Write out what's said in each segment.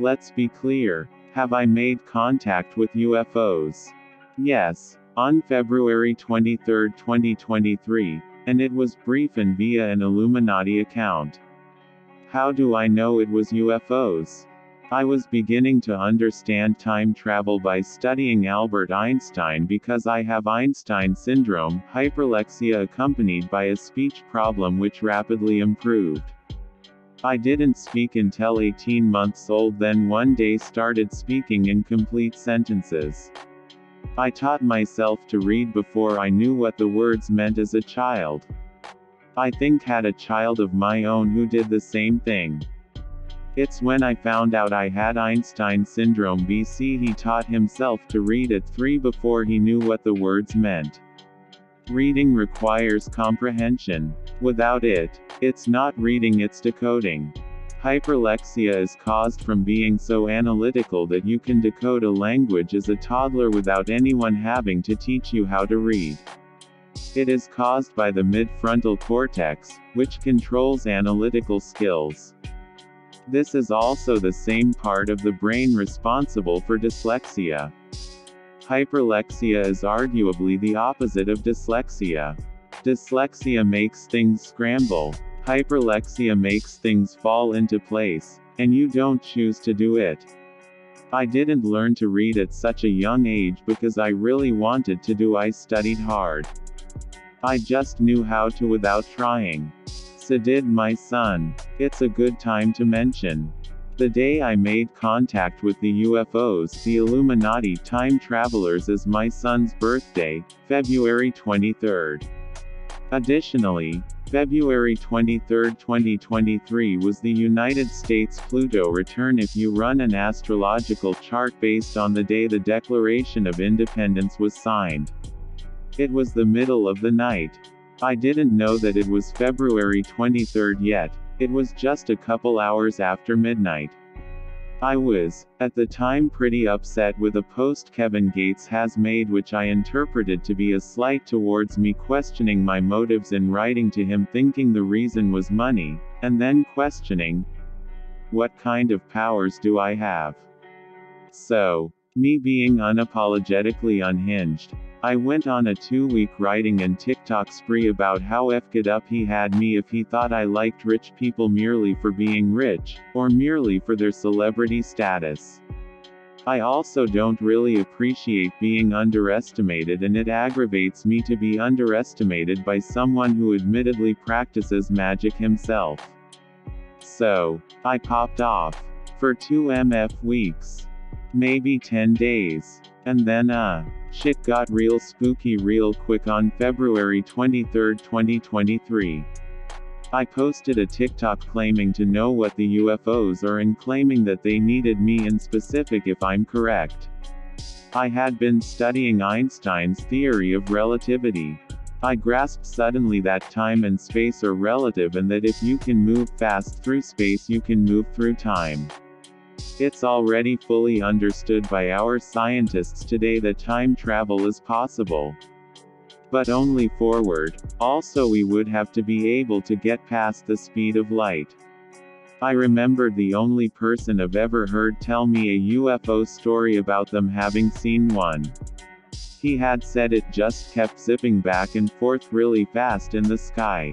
Let's be clear. Have I made contact with UFOs? Yes, on February 23, 2023, and it was brief and via an Illuminati account. How do I know it was UFOs? I was beginning to understand time travel by studying Albert Einstein because I have Einstein syndrome, hyperlexia accompanied by a speech problem which rapidly improved. I didn't speak until 18 months old, then one day started speaking in complete sentences. I taught myself to read before I knew what the words meant as a child. I think had a child of my own who did the same thing. It's when I found out I had Einstein syndrome BC he taught himself to read at 3 before he knew what the words meant. Reading requires comprehension. Without it, it's not reading, it's decoding. Hyperlexia is caused from being so analytical that you can decode a language as a toddler without anyone having to teach you how to read. It is caused by the midfrontal cortex, which controls analytical skills. This is also the same part of the brain responsible for dyslexia. Hyperlexia is arguably the opposite of dyslexia. Dyslexia makes things scramble. Hyperlexia makes things fall into place, and you don't choose to do it. I didn't learn to read at such a young age because I really wanted to. I studied hard. I just knew how to without trying. So did my son. It's a good time to mention. The day I made contact with the UFOs, the Illuminati time travelers, is my son's birthday, February 23. Additionally, February 23, 2023 was the United States Pluto return if you run an astrological chart based on the day the Declaration of Independence was signed. It was the middle of the night. I didn't know that it was February 23 yet. It was just a couple hours after midnight. I was, at the time, pretty upset with a post Kevin Gates has made which I interpreted to be a slight towards me questioning my motives in writing to him, thinking the reason was money, and then questioning, what kind of powers do I have? So, me being unapologetically unhinged, I went on a 2-week writing and TikTok spree about how effed up he had me if he thought I liked rich people merely for being rich, or merely for their celebrity status. I also don't really appreciate being underestimated, and it aggravates me to be underestimated by someone who admittedly practices magic himself. So, I popped off. For 2 weeks. Maybe 10 days. And then shit got real spooky real quick on February 23, 2023. I posted a TikTok claiming to know what the UFOs are and claiming that they needed me in specific if I'm correct. I had been studying Einstein's theory of relativity. I grasped suddenly that time and space are relative and that if you can move fast through space you can move through time. It's already fully understood by our scientists today that time travel is possible. But only forward. Also, we would have to be able to get past the speed of light. I remembered the only person I've ever heard tell me a UFO story about them having seen one. He had said it just kept zipping back and forth really fast in the sky.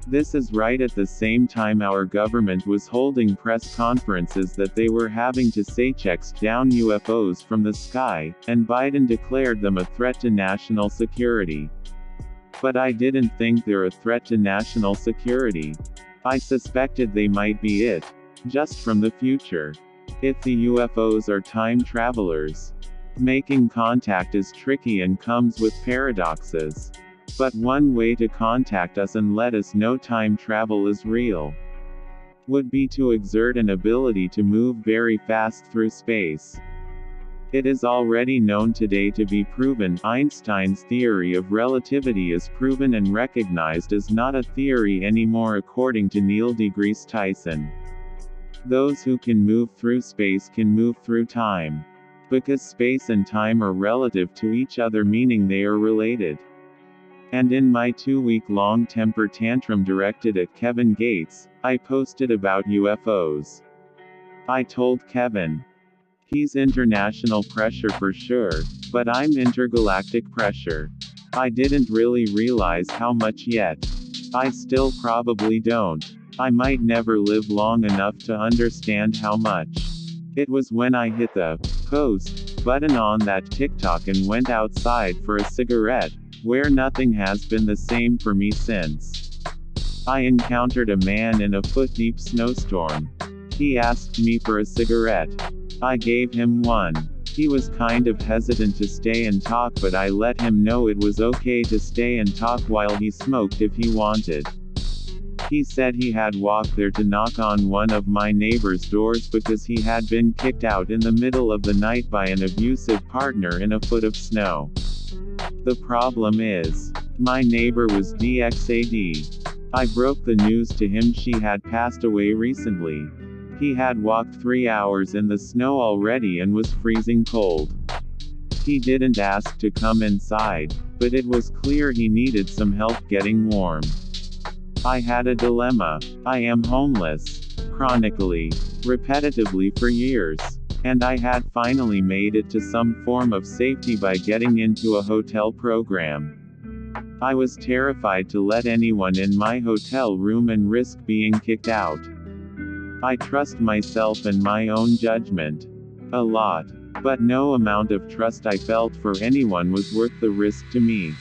This is right at the same time our government was holding press conferences that they were having to say checks down UFOs from the sky, and Biden declared them a threat to national security. But I didn't think they're a threat to national security. I suspected they might be it. Just from the future. If the UFOs are time travelers. Making contact is tricky and comes with paradoxes. But one way to contact us and let us know time travel is real would be to exert an ability to move very fast through space. It is already known today to be proven. Einstein's theory of relativity is proven and recognized as not a theory anymore according to Neil deGrasse Tyson. Those who can move through space can move through time. Because space and time are relative to each other, meaning they are related. And in my 2-week-long temper tantrum directed at Kevin Gates, I posted about UFOs. I told Kevin. He's international pressure for sure, but I'm intergalactic pressure. I didn't really realize how much yet. I still probably don't. I might never live long enough to understand how much. It was when I hit the post button on that TikTok and went outside for a cigarette, where nothing has been the same for me since. I encountered a man in a foot-deep snowstorm. He asked me for a cigarette. I gave him one. He was kind of hesitant to stay and talk, but I let him know it was okay to stay and talk while he smoked if he wanted. He said he had walked there to knock on one of my neighbor's doors because he had been kicked out in the middle of the night by an abusive partner in a foot of snow. The problem is, my neighbor was DXAD. I broke the news to him she had passed away recently. He had walked 3 hours in the snow already and was freezing cold. He didn't ask to come inside, but it was clear he needed some help getting warm. I had a dilemma. I am homeless, chronically, repetitively for years, and I had finally made it to some form of safety by getting into a hotel program. I was terrified to let anyone in my hotel room and risk being kicked out. I trust myself and my own judgment. A lot. But no amount of trust I felt for anyone was worth the risk to me.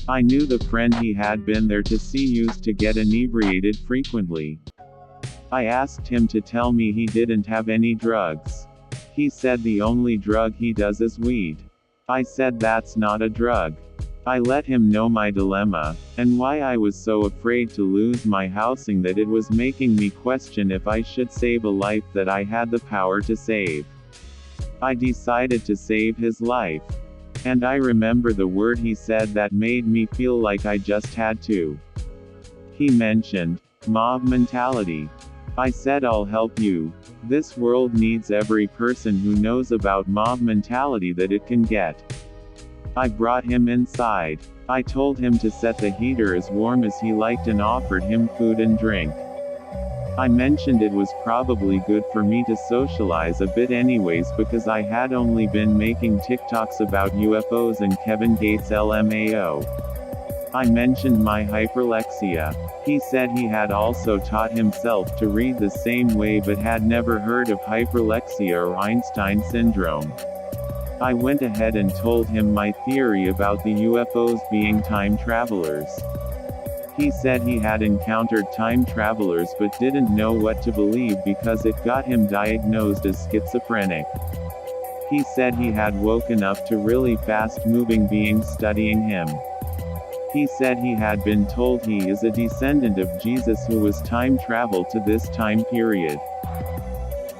I knew the friend he had been there to see used to get inebriated frequently. I asked him to tell me he didn't have any drugs. He said the only drug he does is weed. I said that's not a drug. I let him know my dilemma, and why I was so afraid to lose my housing that it was making me question if I should save a life that I had the power to save. I decided to save his life. And I remember the word he said that made me feel like I just had to. He mentioned mob mentality. I said I'll help you. This world needs every person who knows about mob mentality that it can get. I brought him inside. I told him to set the heater as warm as he liked and offered him food and drink. I mentioned it was probably good for me to socialize a bit anyways because I had only been making TikToks about UFOs and Kevin Gates LMAO. I mentioned my hyperlexia. He said he had also taught himself to read the same way but had never heard of hyperlexia or Einstein syndrome. I went ahead and told him my theory about the UFOs being time travelers. He said he had encountered time travelers but didn't know what to believe because it got him diagnosed as schizophrenic. He said he had woken up to really fast-moving beings studying him. He said he had been told he is a descendant of Jesus who was time traveled to this time period.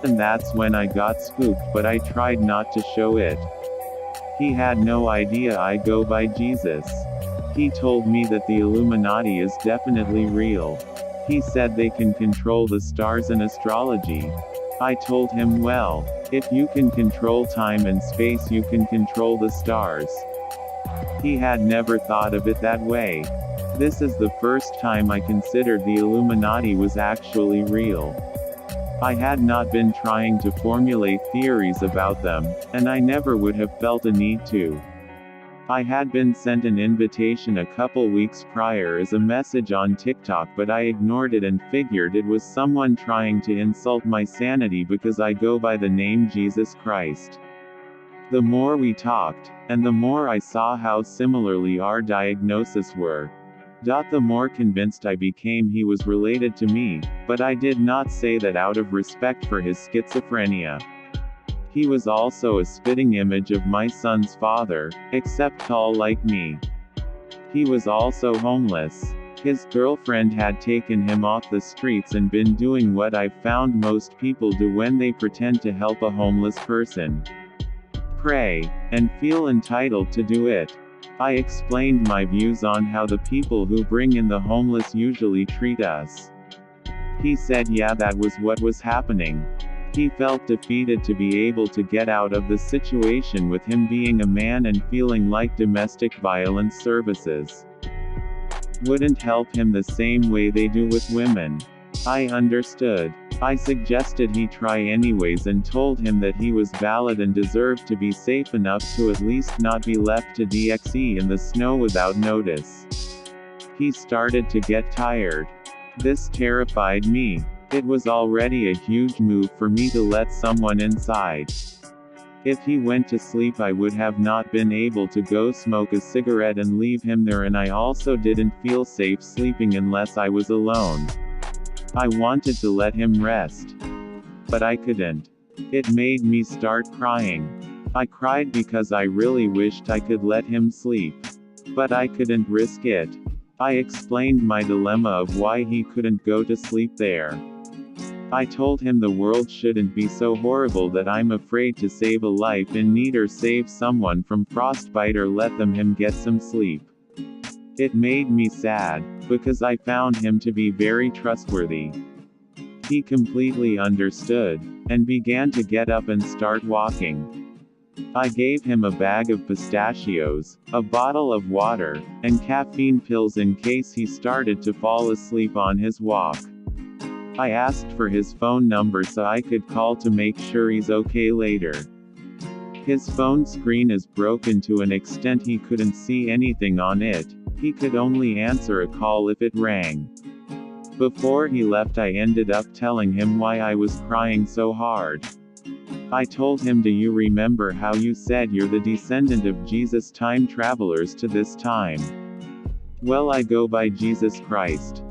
And that's when I got spooked, but I tried not to show it. He had no idea I go by Jesus. He told me that the Illuminati is definitely real. He said they can control the stars and astrology. I told him, well, if you can control time and space, you can control the stars. He had never thought of it that way. This is the first time I considered the Illuminati was actually real. I had not been trying to formulate theories about them, and I never would have felt a need to. I had been sent an invitation a couple weeks prior as a message on TikTok, but I ignored it and figured it was someone trying to insult my sanity because I go by the name Jesus Christ. The more we talked, and the more I saw how similarly our diagnoses were, the more convinced I became he was related to me, but I did not say that out of respect for his schizophrenia. He was also a spitting image of my son's father, except tall like me. He was also homeless. His girlfriend had taken him off the streets and been doing what I've found most people do when they pretend to help a homeless person. Pray, and feel entitled to do it. I explained my views on how the people who bring in the homeless usually treat us. He said yeah, that was what was happening. He felt defeated to be able to get out of the situation with him being a man and feeling like domestic violence services wouldn't help him the same way they do with women. I understood. I suggested he try anyways and told him that he was valid and deserved to be safe enough to at least not be left to DXE in the snow without notice. He started to get tired. This terrified me. It was already a huge move for me to let someone inside. If he went to sleep, I would have not been able to go smoke a cigarette and leave him there, and I also didn't feel safe sleeping unless I was alone. I wanted to let him rest. But I couldn't. It made me start crying. I cried because I really wished I could let him sleep. But I couldn't risk it. I explained my dilemma of why he couldn't go to sleep there. I told him the world shouldn't be so horrible that I'm afraid to save a life in need or save someone from frostbite or let him get some sleep. It made me sad, because I found him to be very trustworthy. He completely understood, and began to get up and start walking. I gave him a bag of pistachios, a bottle of water, and caffeine pills in case he started to fall asleep on his walk. I asked for his phone number so I could call to make sure he's okay later. His phone screen is broken to an extent he couldn't see anything on it. He could only answer a call if it rang. Before he left, I ended up telling him why I was crying so hard. I told him, do you remember how you said you're the descendant of Jesus' time travelers to this time? Well, I go by Jesus Christ.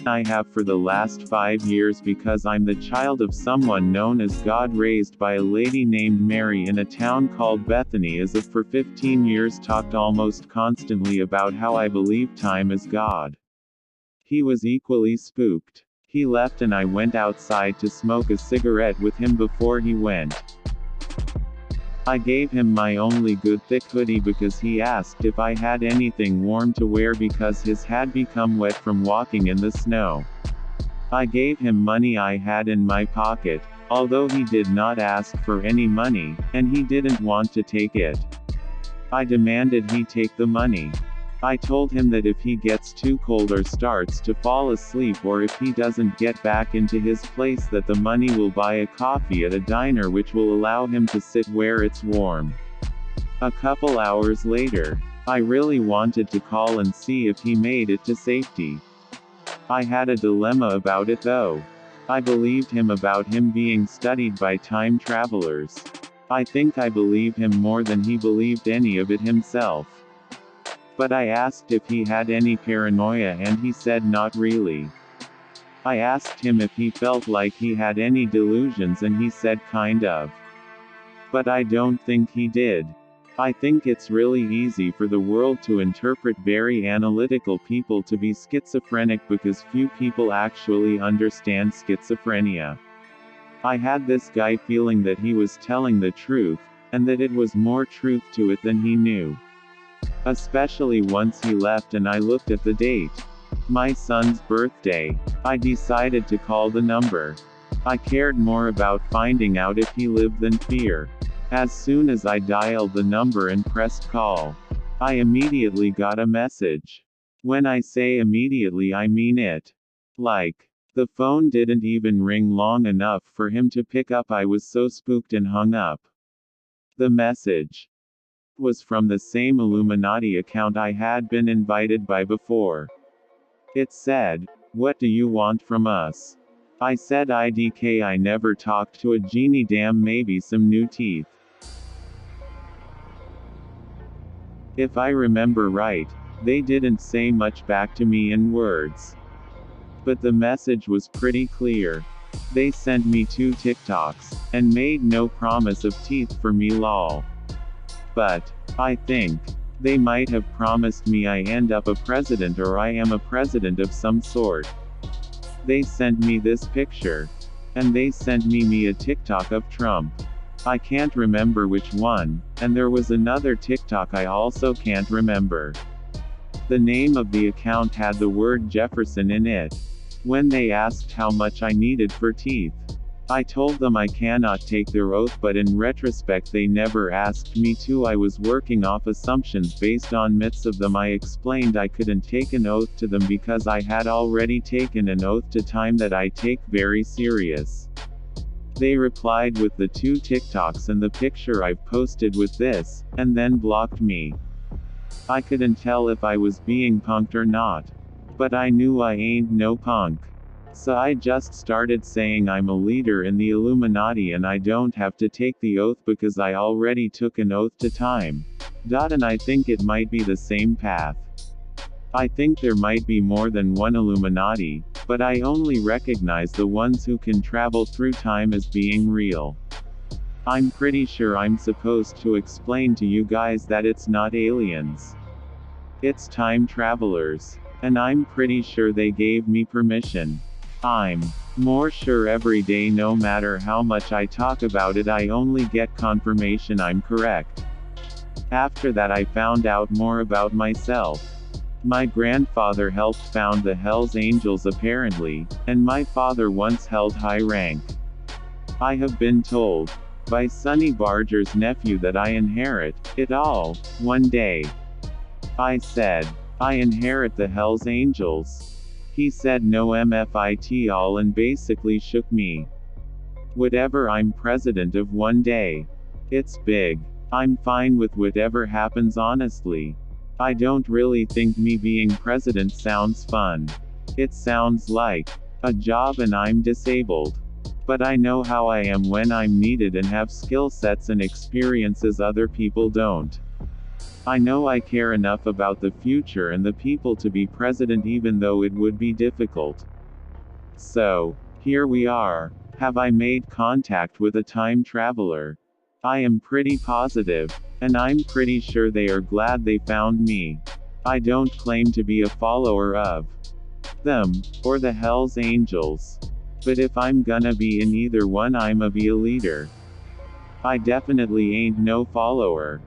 I have for the last 5 years because I'm the child of someone known as God, raised by a lady named Mary in a town called Bethany. As if for 15 years talked almost constantly about how I believe time is God. He was equally spooked. He left and I went outside to smoke a cigarette with him before he went. I gave him my only good thick hoodie because he asked if I had anything warm to wear because his had become wet from walking in the snow. I gave him money I had in my pocket, although he did not ask for any money, and he didn't want to take it. I demanded he take the money. I told him that if he gets too cold or starts to fall asleep, or if he doesn't get back into his place, that the money will buy a coffee at a diner which will allow him to sit where it's warm. A couple hours later, I really wanted to call and see if he made it to safety. I had a dilemma about it though. I believed him about him being studied by time travelers. I think I believe him more than he believed any of it himself. But I asked if he had any paranoia and he said not really. I asked him if he felt like he had any delusions and he said kind of. But I don't think he did. I think it's really easy for the world to interpret very analytical people to be schizophrenic because few people actually understand schizophrenia. I had this guy feeling that he was telling the truth, and that it was more truth to it than he knew. Especially once he left and I looked at the date. My son's birthday. I decided to call the number. I cared more about finding out if he lived than fear. As soon as I dialed the number and pressed call, I immediately got a message. When I say immediately, I mean it. Like, the phone didn't even ring long enough for him to pick up. I was so spooked and hung up. The message was from the same Illuminati account I had been invited by before. It said, "What do you want from us?" I said, "IDK, I never talked to a genie, damn, maybe some new teeth." If I remember right, they didn't say much back to me in words. But the message was pretty clear. They sent me 2 TikToks, and made no promise of teeth for me, lol. But I think they might have promised me I end up a president or I am a president of some sort. They sent me this picture. And they sent me a TikTok of Trump. I can't remember which one, and there was another TikTok I also can't remember. The name of the account had the word Jefferson in it. When they asked how much I needed for teeth, I told them I cannot take their oath, but in retrospect they never asked me to. I was working off assumptions based on myths of them. I explained I couldn't take an oath to them because I had already taken an oath to time that I take very serious. They replied with the 2 TikToks and the picture I've posted with this, and then blocked me. I couldn't tell if I was being punked or not. But I knew I ain't no punk. So I just started saying I'm a leader in the Illuminati and I don't have to take the oath because I already took an oath to time. And I think it might be the same path. I think there might be more than one Illuminati, but I only recognize the ones who can travel through time as being real. I'm pretty sure I'm supposed to explain to you guys that it's not aliens. It's time travelers. And I'm pretty sure they gave me permission. I'm more sure every day, no matter how much I talk about it, I only get confirmation I'm correct. After that I found out more about myself. My grandfather helped found the Hells Angels apparently, and my father once held high rank. I have been told by Sonny Barger's nephew that I inherit it all one day. I said, I inherit the Hells Angels. He said no mfit all and basically shook me. Whatever, I'm president of one day. It's big. I'm fine with whatever happens honestly. I don't really think me being president sounds fun. It sounds like a job and I'm disabled. But I know how I am when I'm needed and have skill sets and experiences other people don't. I know I care enough about the future and the people to be president even though it would be difficult. So, here we are. Have I made contact with a time traveler? I am pretty positive. And I'm pretty sure they are glad they found me. I don't claim to be a follower of them, or the Hells Angels. But if I'm gonna be in either one, I'm a leader. I definitely ain't no follower.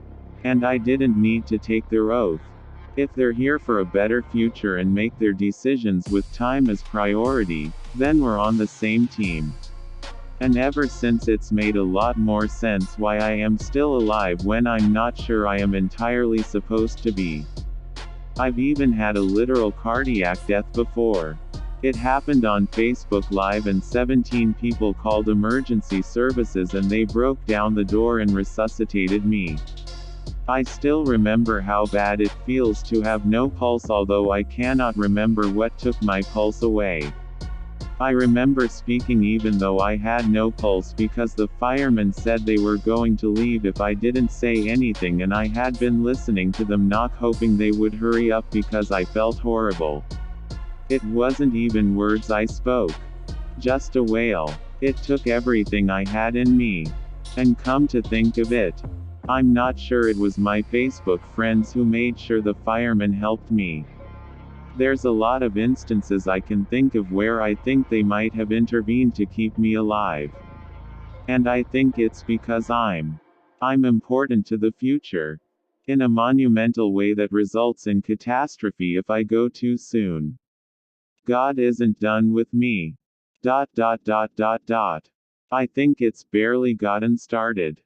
And I didn't need to take their oath. If they're here for a better future and make their decisions with time as priority, then we're on the same team. And ever since it's made a lot more sense why I am still alive when I'm not sure I am entirely supposed to be. I've even had a literal cardiac death before. It happened on Facebook Live and 17 people called emergency services and they broke down the door and resuscitated me. I still remember how bad it feels to have no pulse, although I cannot remember what took my pulse away. I remember speaking even though I had no pulse because the firemen said they were going to leave if I didn't say anything, and I had been listening to them knock hoping they would hurry up because I felt horrible. It wasn't even words I spoke. Just a wail. It took everything I had in me. And come to think of it, I'm not sure it was my Facebook friends who made sure the firemen helped me. There's a lot of instances I can think of where I think they might have intervened to keep me alive. And I think it's because I'm important to the future. In a monumental way that results in catastrophe if I go too soon. God isn't done with me. I think it's barely gotten started.